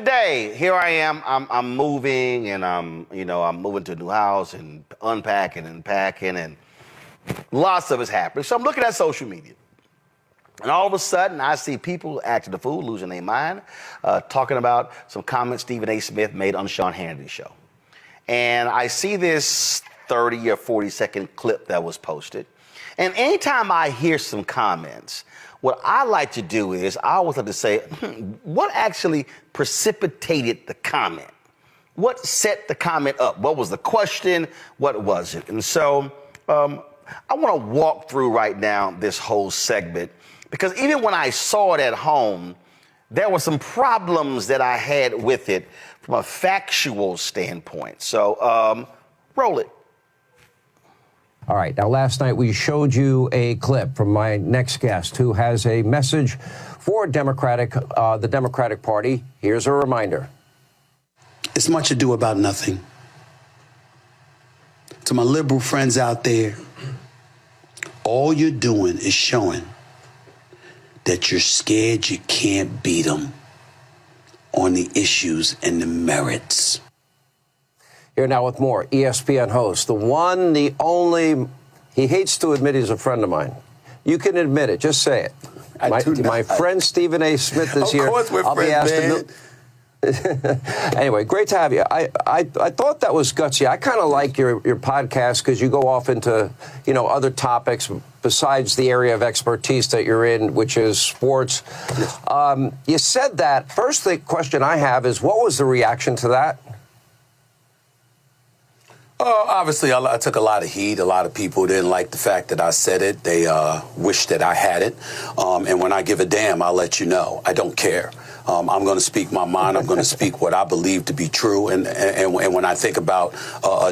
today, here I am. I'm moving, and I'm moving to a new house and unpacking and packing, and lots of it's happening. So I'm looking at social media, and all of a sudden, I see people acting a fool, losing their mind, talking about some comments Stephen A. Smith made on Sean Hannity's show. And I see this 30 or 40-second clip that was posted. And anytime I hear some comments, what I like to do is I always like to say, what actually precipitated the comment? What set the comment up? What was the question? What was it? And so I want to walk through right now this whole segment, because even when I saw it at home, there were some problems that I had with it from a factual standpoint. So roll it. All right. Now, last night we showed you a clip from my next guest who has a message for the Democratic Party. Here's a reminder. It's much ado about nothing. To my liberal friends out there, all you're doing is showing that you're scared you can't beat them on the issues and the merits. Here now with more. ESPN host, the one, the only. He hates to admit he's a friend of mine. You can admit it. Just say it. My friend Stephen A. Smith is here. Of course we're friends, man. Anyway, great to have you. I thought that was gutsy. I kind of like your podcast because you go off into, other topics besides the area of expertise that you're in, which is sports. You said that. First, the question I have is, what was the reaction to that? Obviously, I took a lot of heat. A lot of people didn't like the fact that I said it. They wish that I had it. And when I give a damn, I'll let you know. I don't care. I'm going to speak my mind. I'm going to speak what I believe to be true. And when I think about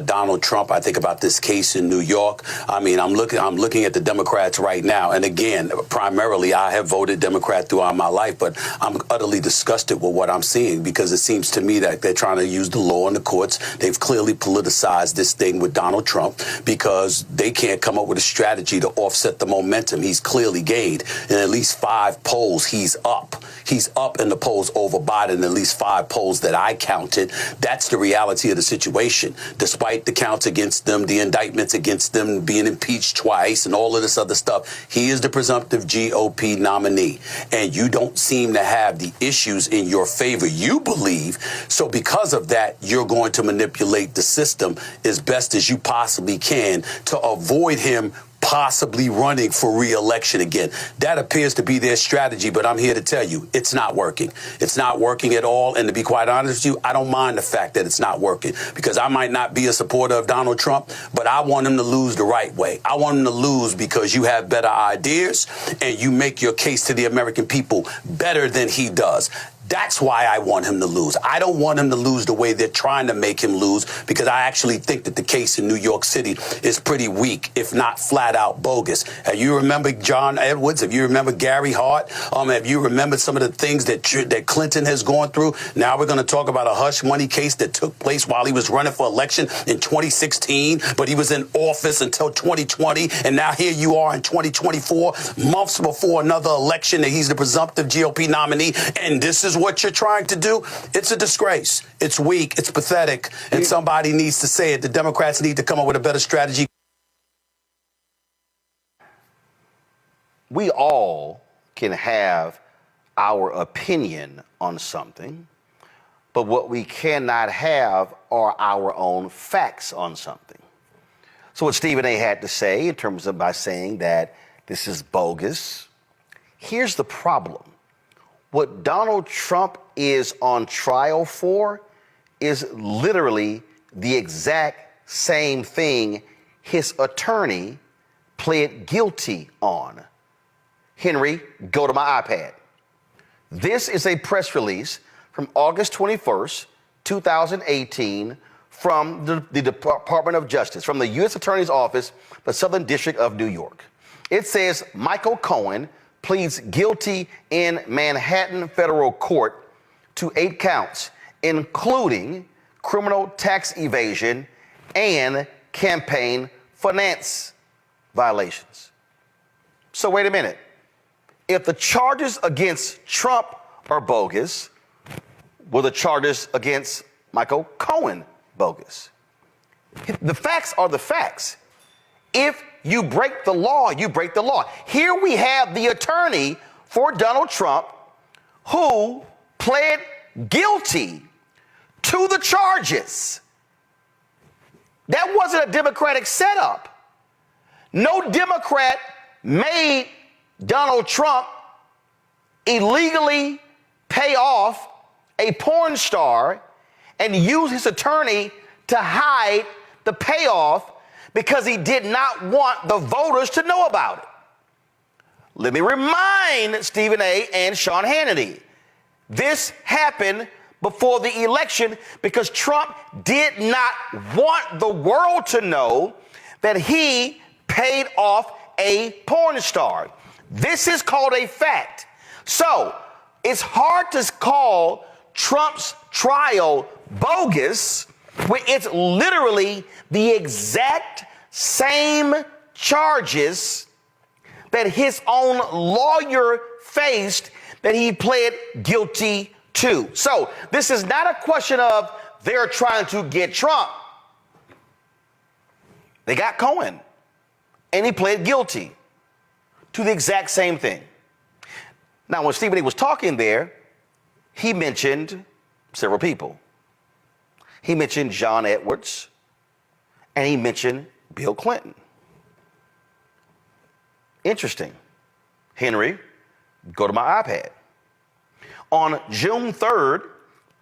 Donald Trump, I think about this case in New York. I mean, I'm looking at the Democrats right now. And again, primarily, I have voted Democrat throughout my life, but I'm utterly disgusted with what I'm seeing, because it seems to me that they're trying to use the law in the courts. They've clearly politicized this thing with Donald Trump because they can't come up with a strategy to offset the momentum he's clearly gained. In at least 5 polls, he's up. He's up in the polls over Biden, at least 5 polls that I counted. That's the reality of the situation. Despite the counts against them, the indictments against them, being impeached twice and all of this other stuff, he is the presumptive GOP nominee. And you don't seem to have the issues in your favor, you believe. So because of that, you're going to manipulate the system as best as you possibly can to avoid him possibly running for re-election again. That appears to be their strategy, but I'm here to tell you, it's not working. It's not working at all, and to be quite honest with you, I don't mind the fact that it's not working, because I might not be a supporter of Donald Trump, but I want him to lose the right way. I want him to lose because you have better ideas, and you make your case to the American people better than he does. That's why I want him to lose. I don't want him to lose the way they're trying to make him lose, because I actually think that the case in New York City is pretty weak, if not flat out bogus. Have you remember John Edwards? Have you remember Gary Hart? Have you remembered some of the things that Clinton has gone through? Now we're going to talk about a hush money case that took place while he was running for election in 2016, but he was in office until 2020, and now here you are in 2024, months before another election, that he's the presumptive GOP nominee, and this is what you're trying to do. It's a disgrace. It's weak. It's pathetic. And somebody needs to say it. The Democrats need to come up with a better strategy. We all can have our opinion on something, but what we cannot have are our own facts on something. So what Stephen A. had to say in terms of by saying that this is bogus, here's the problem. What Donald Trump is on trial for is literally the exact same thing his attorney pled guilty on. Henry, go to my iPad. This is a press release from August 21st, 2018, from the Department of Justice, from the U.S. Attorney's Office, the Southern District of New York. It says Michael Cohen pleads guilty in Manhattan federal court to 8 counts, including criminal tax evasion and campaign finance violations. So wait a minute. If the charges against Trump are bogus, were the charges against Michael Cohen bogus? The facts are the facts. If you break the law, you break the law. Here we have the attorney for Donald Trump who pled guilty to the charges. That wasn't a Democratic setup. No Democrat made Donald Trump illegally pay off a porn star and use his attorney to hide the payoff because he did not want the voters to know about it. Let me remind Stephen A. and Sean Hannity, this happened before the election because Trump did not want the world to know that he paid off a porn star. This is called a fact. So it's hard to call Trump's trial bogus when it's literally the exact same charges that his own lawyer faced that he pled guilty to. So this is not a question of they're trying to get Trump. They got Cohen, and he pled guilty to the exact same thing. Now, when Stephen A. was talking there, he mentioned several people. He mentioned John Edwards, and he mentioned Bill Clinton. Interesting. Henry, go to my iPad. On June 3rd,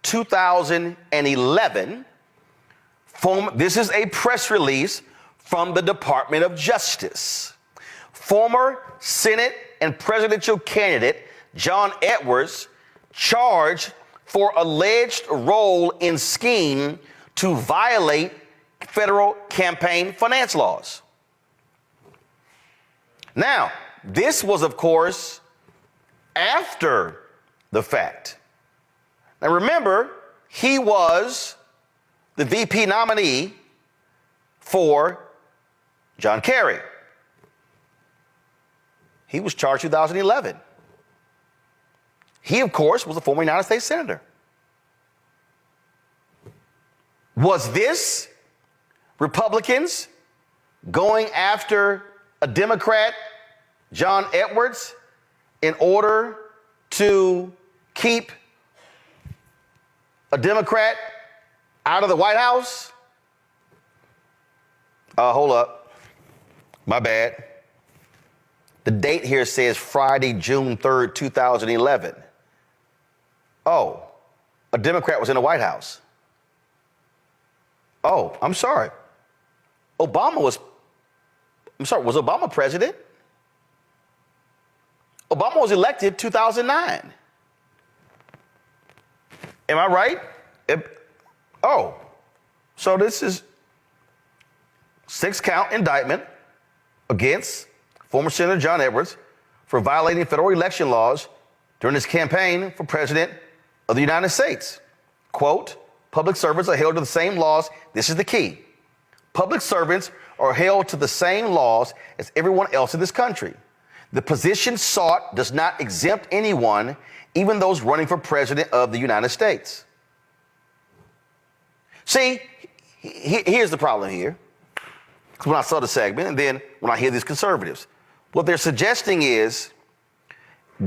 2011, this is a press release from the Department of Justice. Former Senate and presidential candidate John Edwards charged for alleged role in scheme to violate federal campaign finance laws. Now, this was, of course, after the fact. Now, remember, he was the VP nominee for John Kerry. He was charged 2011. He, of course, was a former United States Senator. Was this Republicans going after a Democrat, John Edwards, in order to keep a Democrat out of the White House? Hold up. My bad. The date here says Friday, June 3rd, 2011. Oh, a Democrat was in the White House. Oh, I'm sorry. Was Obama president? Obama was elected 2009. Am I right? So this is 6-count indictment against former Senator John Edwards for violating federal election laws during his campaign for president of the United States. Quote, public servants are held to the same laws. This is the key. Public servants are held to the same laws as everyone else in this country. The position sought does not exempt anyone, even those running for president of the United States. See, here's the problem here. Because when I saw the segment, and then when I hear these conservatives, what they're suggesting is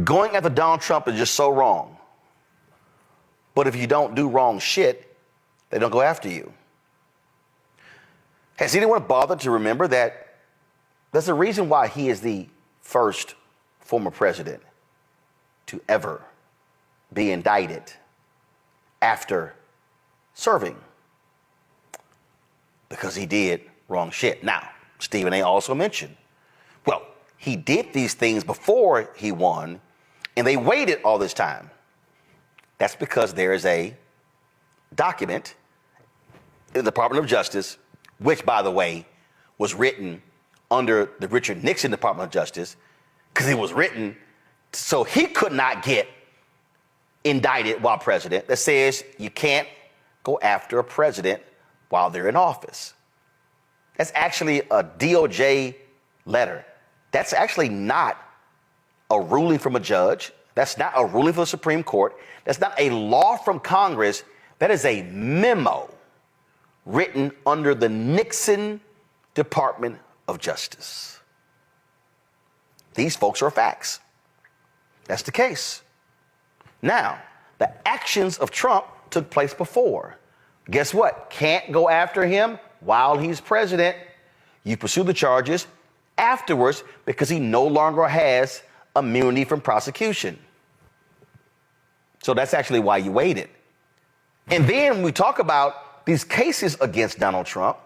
going after Donald Trump is just so wrong. But if you don't do wrong shit, they don't go after you. Has anyone bothered to remember that there's a reason why he is the first former president to ever be indicted after serving? Because he did wrong shit. Now, Stephen A. also mentioned, well, he did these things before he won, and they waited all this time. That's because there is a document in the Department of Justice, which, by the way, was written under the Richard Nixon Department of Justice, because it was written so he could not get indicted while president, that says you can't go after a president while they're in office. That's actually a DOJ letter. That's actually not a ruling from a judge. That's not a ruling from the Supreme Court. That's not a law from Congress. That is a memo written under the Nixon Department of Justice. These folks are facts. That's the case. Now, the actions of Trump took place before. Guess what? Can't go after him while he's president. You pursue the charges afterwards because he no longer has immunity from prosecution. So that's actually why you waited. And then we talk about these cases against Donald Trump.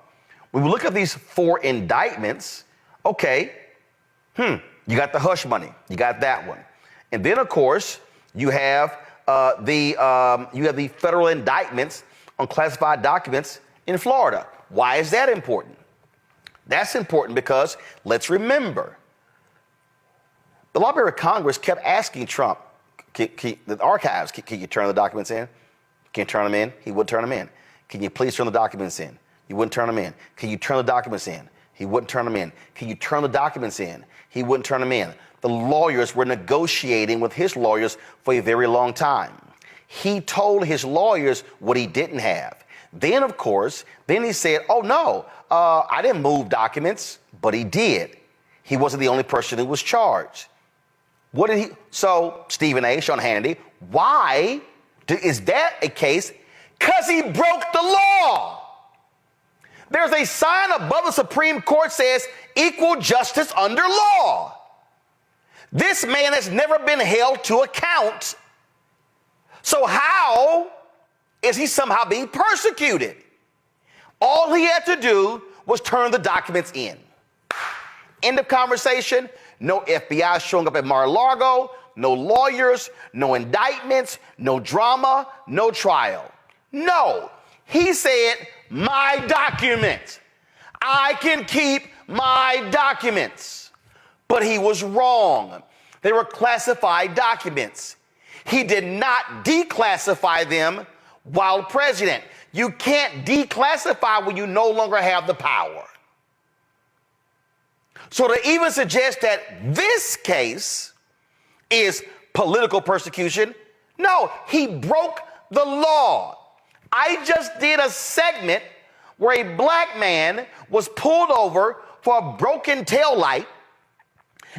When we look at these 4 indictments, okay, you got the hush money, you got that one. And then, of course, you have the federal indictments on classified documents in Florida. Why is that important? That's important because, let's remember, the Library of Congress kept asking Trump, the archives, can you turn the documents in? Can you turn them in? He wouldn't turn them in. Can you please turn the documents in? You wouldn't turn them in. Can you turn the documents in? He wouldn't turn them in. Can you turn the documents in? He wouldn't turn them in. The lawyers were negotiating with his lawyers for a very long time. He told his lawyers what he didn't have. Then, of course, he said, oh, no, I didn't move documents, but he did. He wasn't the only person who was charged. What did he? So, Stephen A., Sean Hannity, why is that a case? Because he broke the law. There's a sign above the Supreme Court says equal justice under law. This man has never been held to account. So how is he somehow being persecuted? All he had to do was turn the documents in. End of conversation. No FBI showing up at Mar-a-Lago, no lawyers, no indictments, no drama, no trial. No, he said, my documents. I can keep my documents. But he was wrong. They were classified documents. He did not declassify them while president. You can't declassify when you no longer have the power. So to even suggest that this case is political persecution, no, he broke the law. I just did a segment where a black man was pulled over for a broken taillight,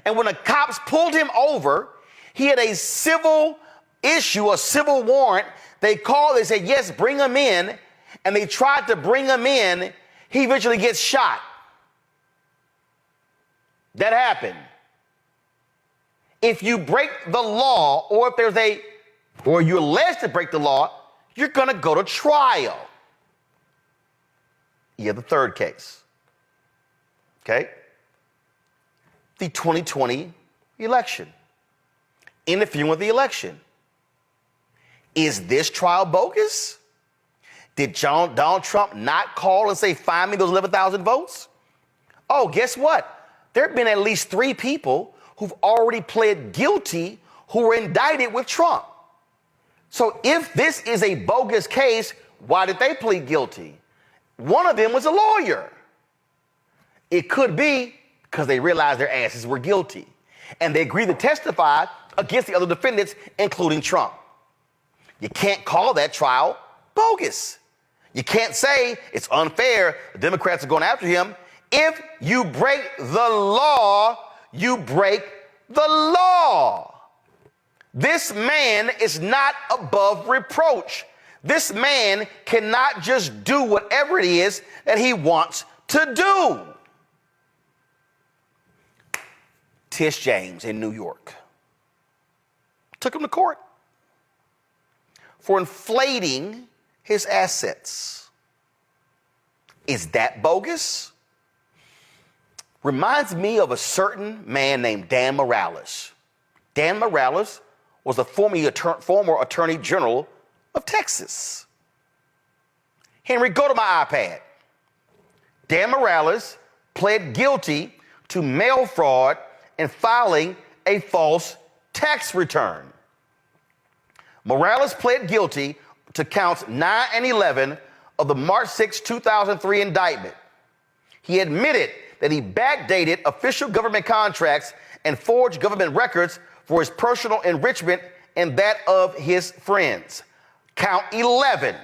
and when the cops pulled him over, he had a civil issue, a civil warrant. They called, they said, yes, bring him in, and they tried to bring him in. He eventually gets shot. That happened. If you break the law, or or you're alleged to break the law, you're going to go to trial. You have the third case. Okay? The 2020 election. Interfering with the election. Is this trial bogus? Did Donald Trump not call and say, find me those 11,000 votes? Oh, guess what? There have been at least 3 people who've already pled guilty who were indicted with Trump. So if this is a bogus case, why did they plead guilty? One of them was a lawyer. It could be because they realized their asses were guilty, and they agreed to testify against the other defendants, including Trump. You can't call that trial bogus. You can't say it's unfair, the Democrats are going after him. If you break the law, you break the law. This man is not above reproach. This man cannot just do whatever it is that he wants to do. Tish James in New York took him to court for inflating his assets. Is that bogus? Reminds me of a certain man named Dan Morales. Dan Morales was the former Attorney General of Texas. Henry, go to my iPad. Dan Morales pled guilty to mail fraud and filing a false tax return. Morales pled guilty to counts 9 and 11 of the March 6, 2003 indictment. He admitted that he backdated official government contracts and forged government records for his personal enrichment and that of his friends. Count 11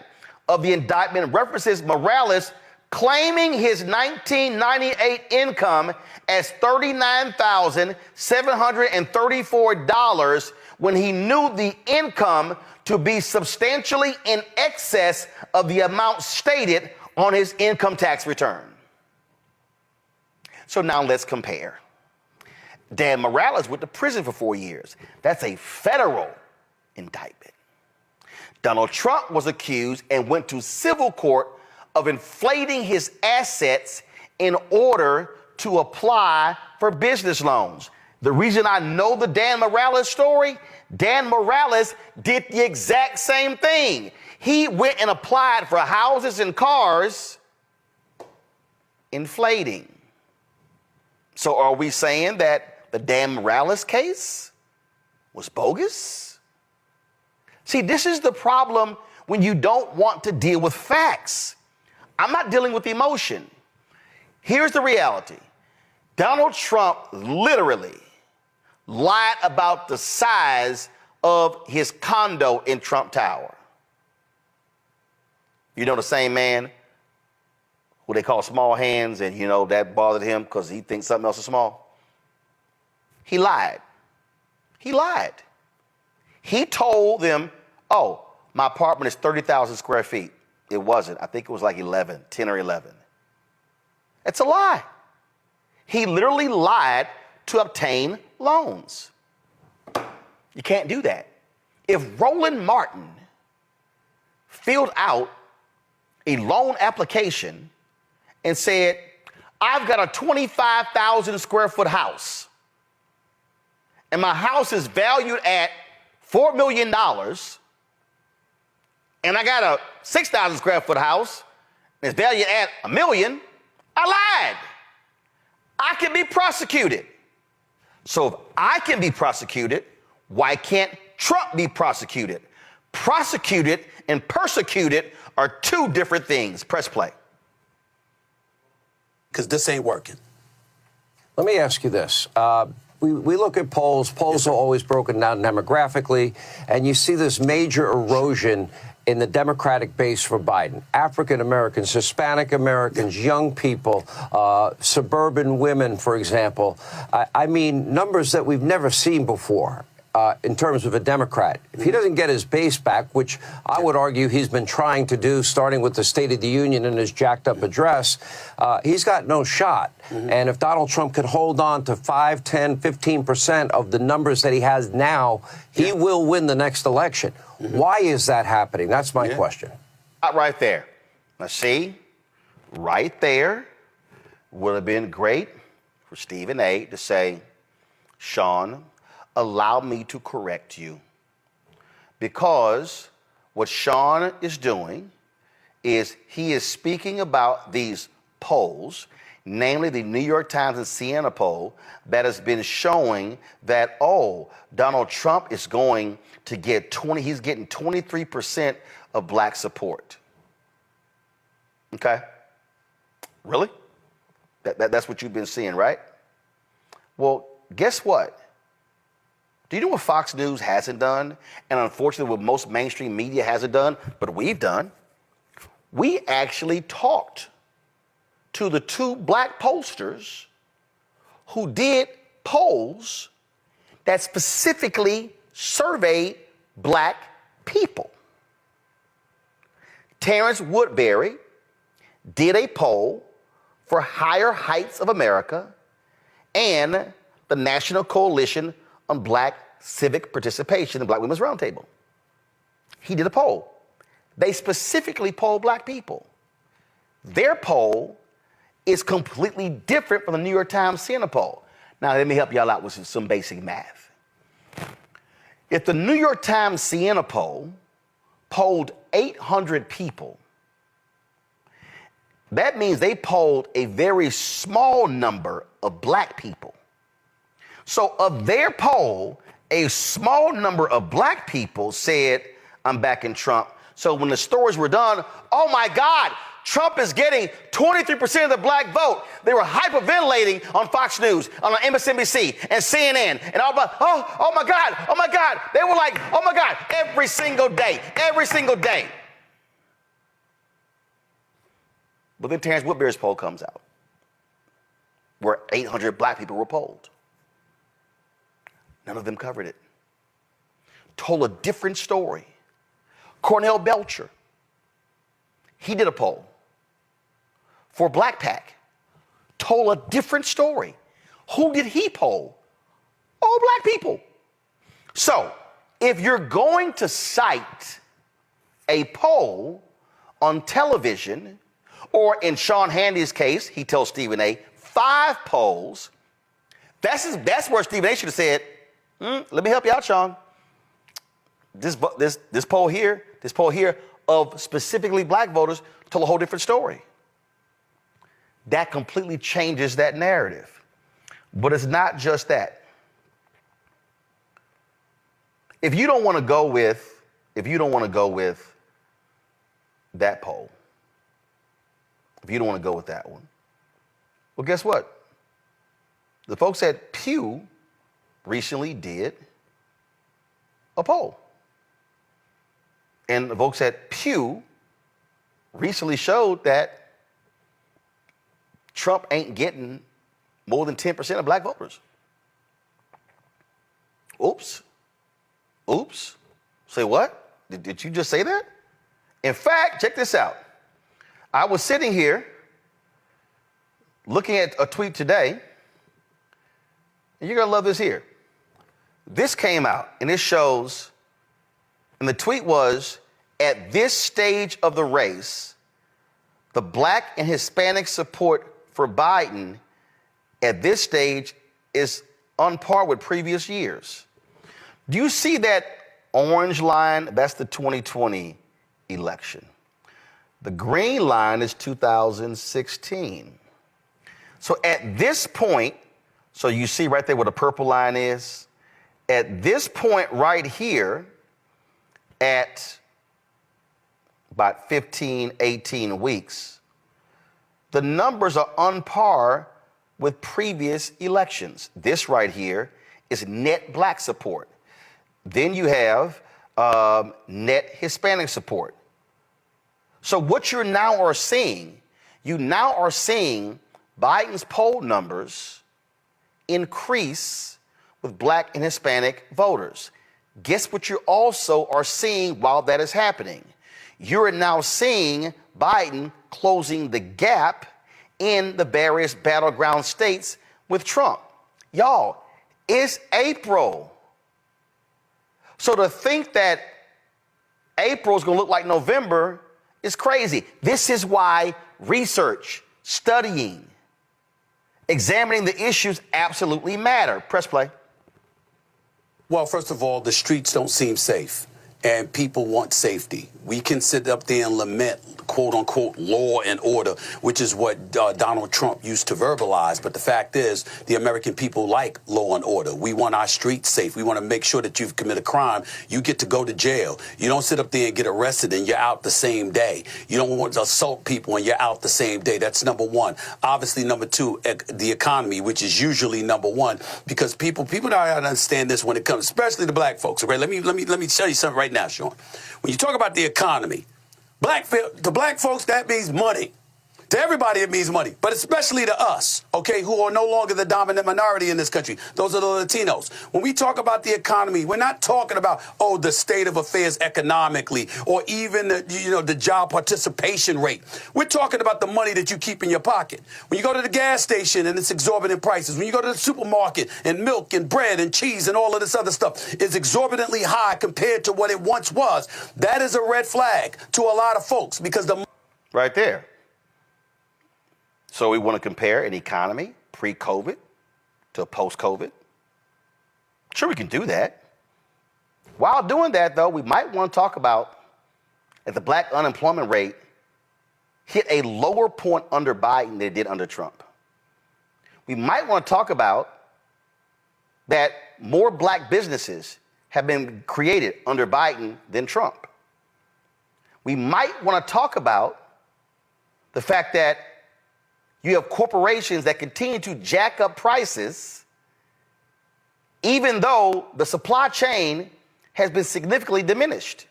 of the indictment references Morales claiming his 1998 income as $39,734 when he knew the income to be substantially in excess of the amount stated on his income tax return. So now let's compare. Dan Morales went to prison for 4 years. That's a federal indictment. Donald Trump was accused and went to civil court of inflating his assets in order to apply for business loans. The reason I know the Dan Morales story, Dan Morales did the exact same thing. He went and applied for houses and cars, inflating. So are we saying that the Dan Morales case was bogus? See, this is the problem when you don't want to deal with facts. I'm not dealing with emotion. Here's the reality. Donald Trump literally lied about the size of his condo in Trump Tower. You know, the same man who they call small hands, and you know that bothered him because he thinks something else is small. He lied. He lied. He told them, oh, my apartment is 30,000 square feet. It wasn't. I think it was like 10 or 11. It's a lie. He literally lied to obtain loans. You can't do that. If Roland Martin filled out a loan application and said, I've got a 25,000 square foot house, and my house is valued at $4 million, and I got a 6,000 square foot house, and it's valued at $1 million, I lied. I can be prosecuted. So if I can be prosecuted, why can't Trump be prosecuted? Prosecuted and persecuted are two different things. Press play. Because this ain't working. Let me ask you this. We look at polls. Polls are always broken down demographically, and you see this major erosion in the Democratic base for Biden. African Americans, Hispanic Americans, young people, suburban women, for example. I mean, numbers that we've never seen before. In terms of a Democrat. If he doesn't get his base back, which I would argue he's been trying to do, starting with the State of the Union and his jacked up address, he's got no shot. And if Donald Trump could hold on to 5, 10, 15% of the numbers that he has now, he will win the next election. Why is that happening? That's my question. Right there. Now see, right there would have been great for Stephen A. to say, Sean, allow me to correct you, because what Sean is doing is he is speaking about these polls, namely the New York Times and CNN poll that has been showing that, oh, Donald Trump is going to get he's getting 23% of black support. Okay? Really? That's what you've been seeing, right? Well, guess what? Do you know what Fox News hasn't done? And unfortunately, what most mainstream media hasn't done, but we've done? We actually talked to the two black pollsters who did polls that specifically surveyed black people. Terrence Woodbury did a poll for Higher Heights of America and the National Coalition on Black Civic Participation in Black Women's Roundtable. He did a poll. They specifically polled black people. Their poll is completely different from the New York Times CNN poll. Now, let me help y'all out with some basic math. If the New York Times CNN poll polled 800 people, that means they polled a very small number of black people. So of their poll, a small number of black people said, I'm backing Trump. So when the stories were done, oh my God, Trump is getting 23% of the black vote. They were hyperventilating on Fox News, on MSNBC, and CNN, and all about, oh my God. They were like, oh my God, every single day. But then Terrence Woodbury's poll comes out, where 800 black people were polled. None of them covered it. Told a different story. Cornell Belcher, he did a poll for Black Pac, told a different story. Who did he poll? All black people. So if you're going to cite a poll on television, or in Sean Hannity's case, he tells Stephen A, 5 polls, that's where Stephen A should have said, let me help you out, Sean. This poll here of specifically black voters told a whole different story. That completely changes that narrative. But it's not just that. If you don't want to go with that poll, if you don't want to go with that one, well, guess what? The folks at Pew recently did a poll. And the folks at Pew recently showed that Trump ain't getting more than 10% of black voters. Oops. Say what? Did you just say that? In fact, check this out. I was sitting here looking at a tweet today, and you're going to love this here. This came out, and it shows, and the tweet was, at this stage of the race, the black and Hispanic support for Biden at this stage is on par with previous years. Do you see that orange line? That's the 2020 election. The green line is 2016. So at this point, so you see right there where the purple line is, at this point right here, at about 15, 18 weeks, the numbers are on par with previous elections. This right here is net black support. Then you have net Hispanic support. So what you now are seeing Biden's poll numbers increase with black and Hispanic voters. Guess what you also are seeing while that is happening? You're now seeing Biden closing the gap in the various battleground states with Trump. Y'all, it's April. So to think that April is going to look like November is crazy. This is why research, studying, examining the issues absolutely matter. Press play. Well, first of all, the streets don't seem safe, and people want safety. We can sit up there and lament, quote unquote, law and order, which is what Donald Trump used to verbalize. But the fact is, the American people like law and order. We want our streets safe. We want to make sure that you've committed a crime, you get to go to jail. You don't sit up there and get arrested and you're out the same day. You don't want to assault people and you're out the same day. That's number one. Obviously, number two, the economy, which is usually number one, because people don't understand this when it comes, especially the black folks. Okay, let me tell you something right now, Sean. When you talk about the economy, to black folks, that means money. To everybody, it means money, but especially to us, okay, who are no longer the dominant minority in this country. Those are the Latinos. When we talk about the economy, we're not talking about, the state of affairs economically or even, the job participation rate. We're talking about the money that you keep in your pocket. When you go to the gas station and it's exorbitant prices, when you go to the supermarket and milk and bread and cheese and all of this other stuff is exorbitantly high compared to what it once was, that is a red flag to a lot of folks because the... Right there. So we want to compare an economy pre-COVID to post-COVID. Sure, we can do that. While doing that, though, we might want to talk about that the black unemployment rate hit a lower point under Biden than it did under Trump. We might want to talk about that more black businesses have been created under Biden than Trump. We might want to talk about The fact that you have corporations that continue to jack up prices, even though the supply chain has been significantly diminished.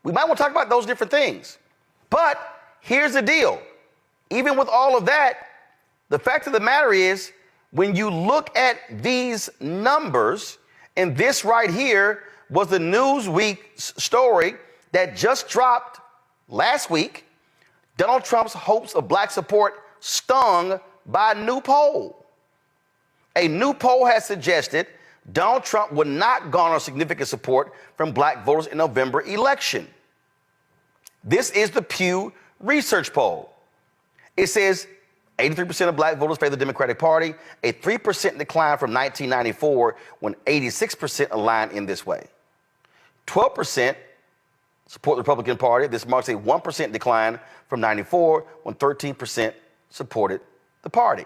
We might want to talk about those different things. But here's the deal. Even with all of that, the fact of the matter is, when you look at these numbers, and this right here was the Newsweek story that just dropped last week, Donald Trump's hopes of black support stung by a new poll. A new poll has suggested Donald Trump would not garner significant support from black voters in November election. This is the Pew Research poll. It says 83% of black voters favor the Democratic Party, a 3% decline from 1994 when 86% aligned in this way. 12% support the Republican Party. This marks a 1% decline from 94 when 13% supported the party.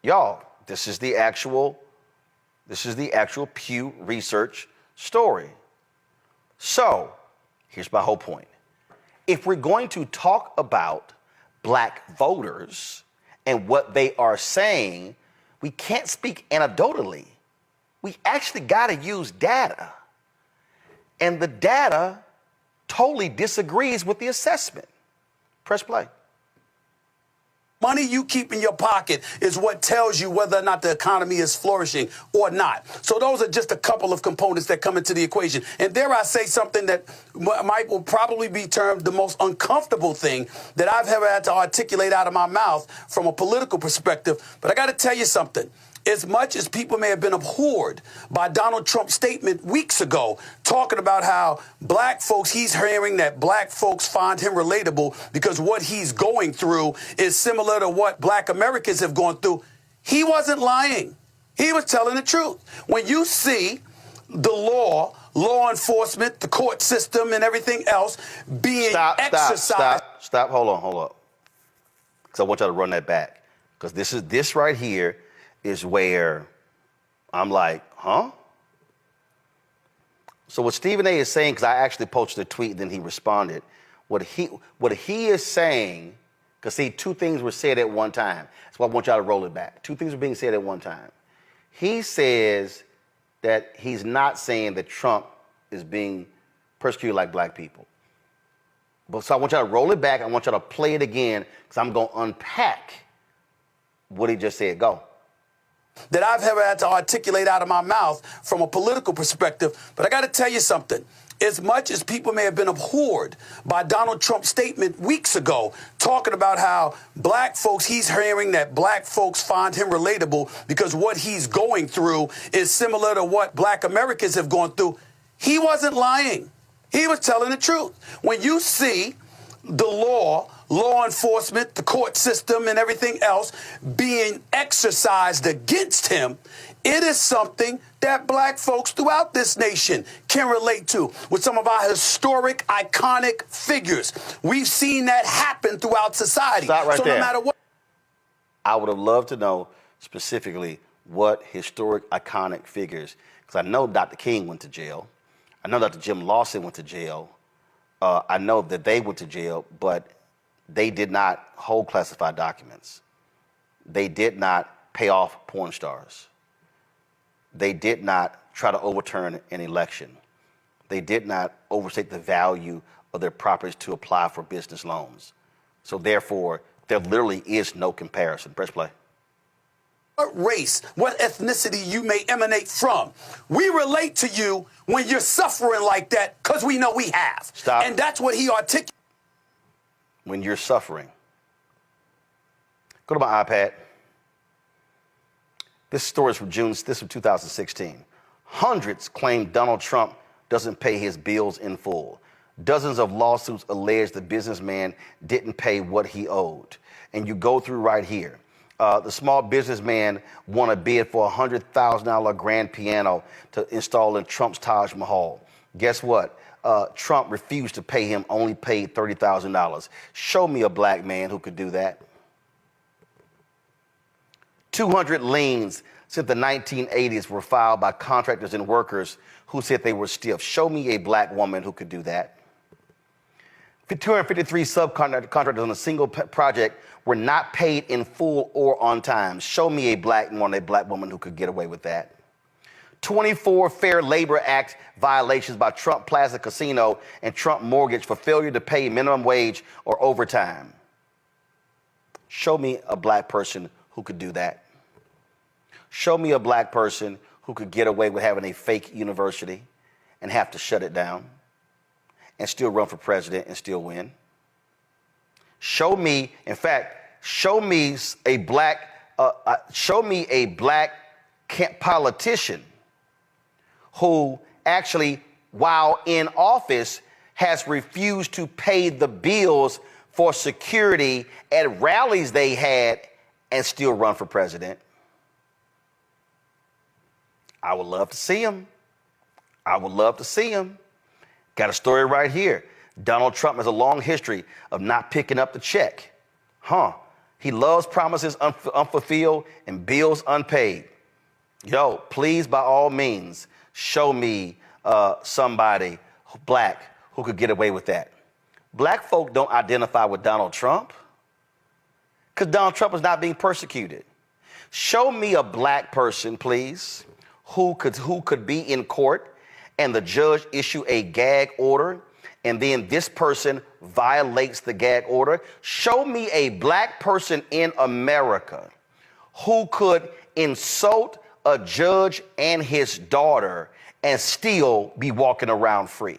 Y'all, this is the actual Pew Research story. So, here's my whole point. If we're going to talk about black voters and what they are saying, we can't speak anecdotally. We actually got to use data. And the data totally disagrees with the assessment. Press play. Money you keep in your pocket is what tells you whether or not the economy is flourishing or not. So those are just a couple of components that come into the equation. And dare I say something that will probably be termed the most uncomfortable thing that I've ever had to articulate out of my mouth from a political perspective. But I got to tell you something. As much as people may have been abhorred by Donald Trump's statement weeks ago, talking about how black folks, he's hearing that black folks find him relatable because what he's going through is similar to what black Americans have gone through, he wasn't lying. He was telling the truth. When you see the law enforcement, the court system, and everything else being exercised. Stop. Hold up. Because I want y'all to run that back. Because this right here is where I'm like, huh? So what Stephen A. is saying, because I actually posted a tweet, then he responded. What he is saying, because see, two things were said at one time. That's why I want y'all to roll it back. Two things were being said at one time. He says that he's not saying that Trump is being persecuted like black people. But so I want y'all to roll it back. I want y'all to play it again, because I'm going to unpack what he just said. Go. That I've ever had to articulate out of my mouth from a political perspective. But I got to tell you something. As much as people may have been abhorred by Donald Trump's statement weeks ago, talking about how black folks, he's hearing that black folks find him relatable because what he's going through is similar to what black Americans have gone through, he wasn't lying. He was telling the truth. When you see the law enforcement, the court system, and everything else being exercised against him, it is something that black folks throughout this nation can relate to with some of our historic, iconic figures. We've seen that happen throughout society. Stop right so there. No matter what. I would have loved to know specifically what historic, iconic figures, because I know Dr. King went to jail. I know Dr. Jim Lawson went to jail. I know that they went to jail, but they did not hold classified documents. They did not pay off porn stars. They did not try to overturn an election. They did not overstate the value of their properties to apply for business loans. So therefore, there literally is no comparison. Press play. What race, what ethnicity you may emanate from. We relate to you when you're suffering like that because we know we have. Stop. And that's what he articulated. When you're suffering. Go to my iPad. This story is from this is from 2016. Hundreds claim Donald Trump doesn't pay his bills in full. Dozens of lawsuits allege the businessman didn't pay what he owed. And you go through right here. The small businessman won a bid for a $100,000 grand piano to install in Trump's Taj Mahal. Guess what? Trump refused to pay him, only paid $30,000. Show me a black man who could do that. 200 liens since the 1980s were filed by contractors and workers who said they were stiff. Show me a black woman who could do that. 253 subcontractors on a single project were not paid in full or on time. Show me a black woman who could get away with that. 24 Fair Labor Act violations by Trump Plaza Casino and Trump Mortgage for failure to pay minimum wage or overtime. Show me a black person who could do that. Show me a black person who could get away with having a fake university and have to shut it down and still run for president and still win. Show me, in fact, show me a black politician who actually, while in office, has refused to pay the bills for security at rallies they had and still run for president. I would love to see him. I would love to see him. Got a story right here. Donald Trump has a long history of not picking up the check. He loves promises unfulfilled and bills unpaid. Yo, please, by all means, show me somebody black who could get away with that. Black folk don't identify with Donald Trump because Donald Trump is not being persecuted. Show me a black person, please, who could be in court and the judge issue a gag order and then this person violates the gag order. Show me a black person in America who could insult a judge and his daughter and still be walking around free.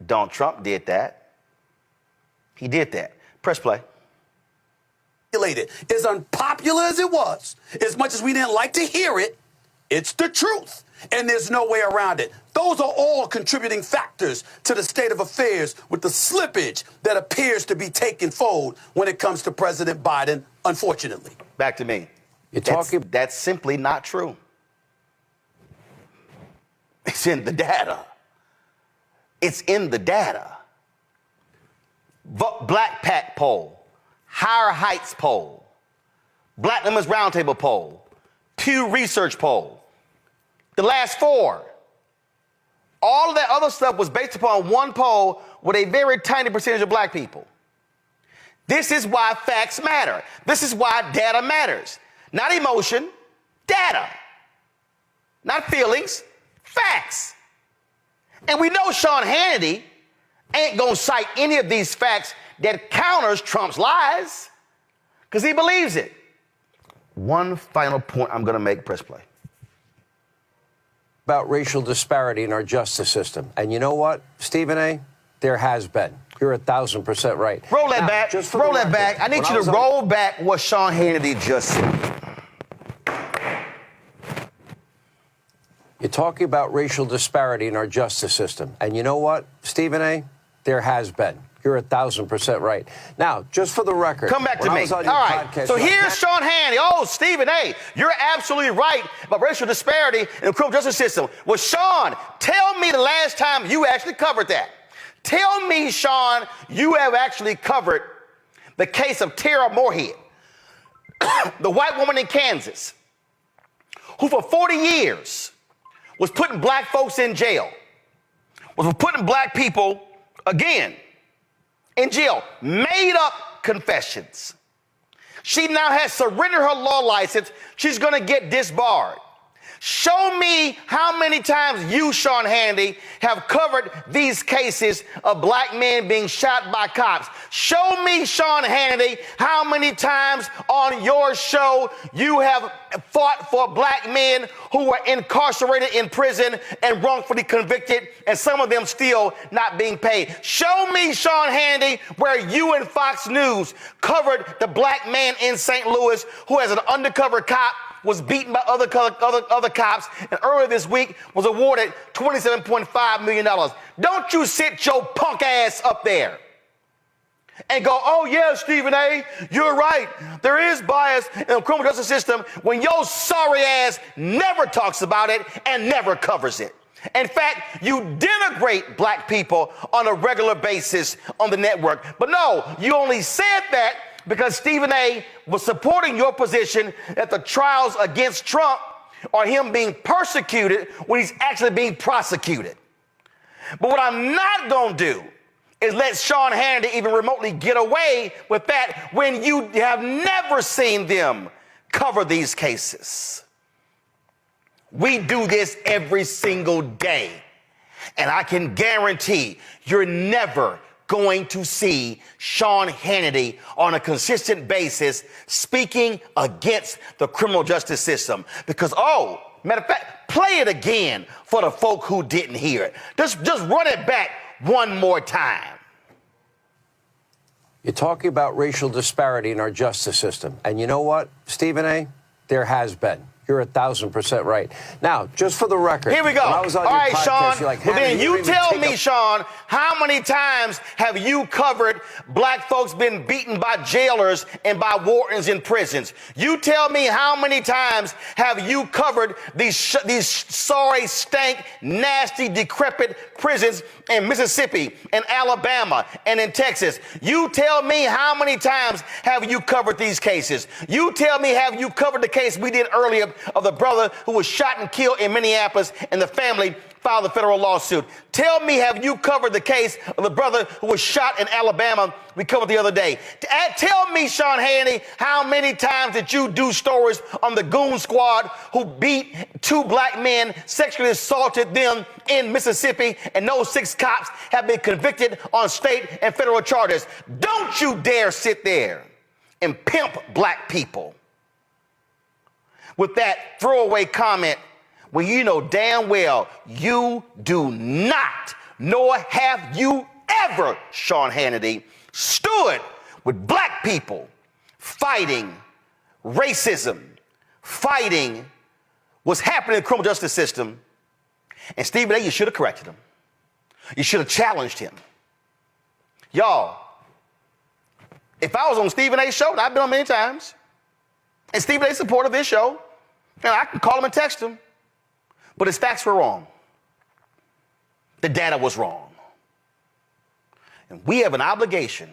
Donald Trump did that. He did that. Press play. As unpopular as it was, as much as we didn't like to hear it, it's the truth, and there's no way around it. Those are all contributing factors to the state of affairs with the slippage that appears to be taking fold when it comes to President Biden, unfortunately. Back to me. That's simply not true. It's in the data. It's in the data. Black Pact poll, Higher Heights poll, Black Women's Roundtable poll, Pew Research poll. The last four. All of that other stuff was based upon one poll with a very tiny percentage of black people. This is why facts matter. This is why data matters. Not emotion, data. Not feelings, facts. And we know Sean Hannity ain't gonna cite any of these facts that counters Trump's lies because he believes it. One final point I'm gonna make, press play. About racial disparity in our justice system. And you know what, Stephen A., there has been. You're 1,000% right. Roll that back. Roll that back. I need you to roll back what Sean Hannity just said. You're talking about racial disparity in our justice system. And you know what, Stephen A., there has been. You're 1,000% right. Now, just for the record. Come back to me. All right. So here's Sean Hannity. Oh, Stephen A., you're absolutely right about racial disparity in the criminal justice system. Well, Sean, tell me the last time you actually covered that. Tell me, Sean, you have actually covered the case of Tara Moorhead, the white woman in Kansas, who for 40 years was putting black folks in jail, was putting black people, again, in jail, made up confessions. She now has surrendered her law license. She's going to get disbarred. Show me how many times you, Sean Hannity, have covered these cases of black men being shot by cops. Show me, Sean Hannity, how many times on your show you have fought for black men who were incarcerated in prison and wrongfully convicted, and some of them still not being paid. Show me, Sean Hannity, where you and Fox News covered the black man in St. Louis who, as an undercover cop, was beaten by other cops, and earlier this week was awarded $27.5 million. Don't you sit your punk ass up there and go, oh yeah, Stephen A., you're right. There is bias in the criminal justice system when your sorry ass never talks about it and never covers it. In fact, you denigrate black people on a regular basis on the network. But no, you only said that because Stephen A. was supporting your position that the trials against Trump are him being persecuted when he's actually being prosecuted. But what I'm not going to do is let Sean Hannity even remotely get away with that when you have never seen them cover these cases. We do this every single day. And I can guarantee you're never going to see Sean Hannity on a consistent basis speaking against the criminal justice system. Because, oh, matter of fact, play it again for the folk who didn't hear it. Just run it back one more time. You're talking about racial disparity in our justice system. And you know what, Stephen A.? There has been. You're 1,000% right. Now, just for the record. Here we go. When I was on All your right, podcast, Sean. you're like, well, then you tell me, a... Sean, how many times have you covered black folks being beaten by jailers and by wardens in prisons? You tell me how many times have you covered these sorry, stank, nasty, decrepit prisons in Mississippi and Alabama and in Texas? You tell me how many times have you covered these cases? You tell me have you covered the case we did earlier of the brother who was shot and killed in Minneapolis and the family filed a federal lawsuit. Tell me, have you covered the case of the brother who was shot in Alabama we covered the other day? Tell me, Sean Hannity, how many times did you do stories on the goon squad who beat 2 black men, sexually assaulted them in Mississippi, and those 6 cops have been convicted on state and federal charges? Don't you dare sit there and pimp black people with that throwaway comment when you know damn well you do not, nor have you ever, Sean Hannity, stood with black people fighting racism, fighting what's happening in the criminal justice system. And Stephen A., you should have corrected him. You should have challenged him. Y'all, if I was on Stephen A.'s show, and I've been on many times, and Stephen A.'s supporter of this show, and I can call him and text him, but his facts were wrong. The data was wrong. And we have an obligation,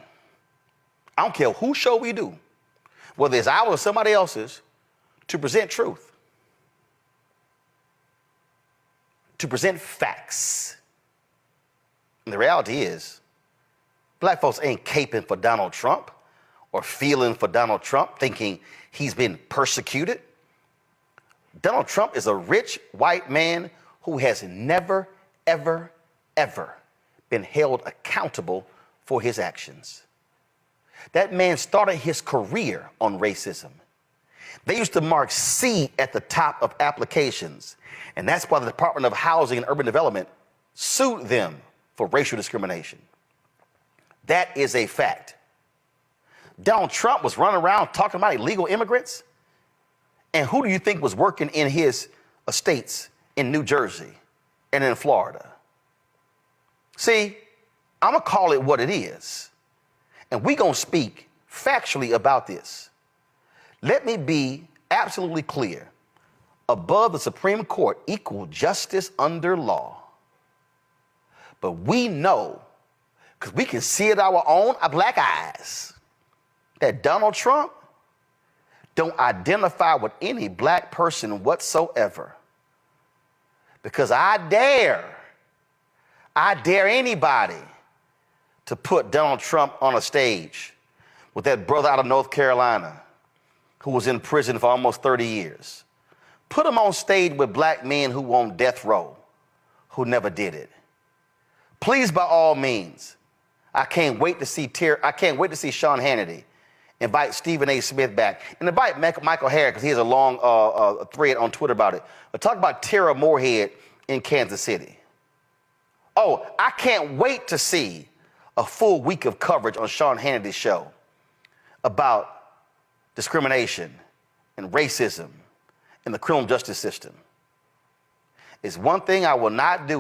I don't care whose show we do, whether it's ours or somebody else's, to present truth, to present facts. And the reality is, black folks ain't caping for Donald Trump or feeling for Donald Trump, thinking he's been persecuted. Donald Trump is a rich white man who has never, ever, ever been held accountable for his actions. That man started his career on racism. They used to mark C at the top of applications, and that's why the Department of Housing and Urban Development sued them for racial discrimination. That is a fact. Donald Trump was running around talking about illegal immigrants. And who do you think was working in his estates in New Jersey and in Florida? See, I'm going to call it what it is. And we're going to speak factually about this. Let me be absolutely clear. Above the Supreme Court, equal justice under law. But we know, because we can see it with our own black eyes, that Donald Trump don't identify with any black person whatsoever. Because I dare anybody to put Donald Trump on a stage with that brother out of North Carolina who was in prison for almost 30 years. Put him on stage with black men who on death row, who never did it. Please, by all means, I can't wait to see Sean Hannity invite Stephen A. Smith back, and invite Michael Harris, because he has a long thread on Twitter about it. But talk about Tara Moorhead in Kansas City. Oh, I can't wait to see a full week of coverage on Sean Hannity's show about discrimination and racism in the criminal justice system. It's one thing I will not do.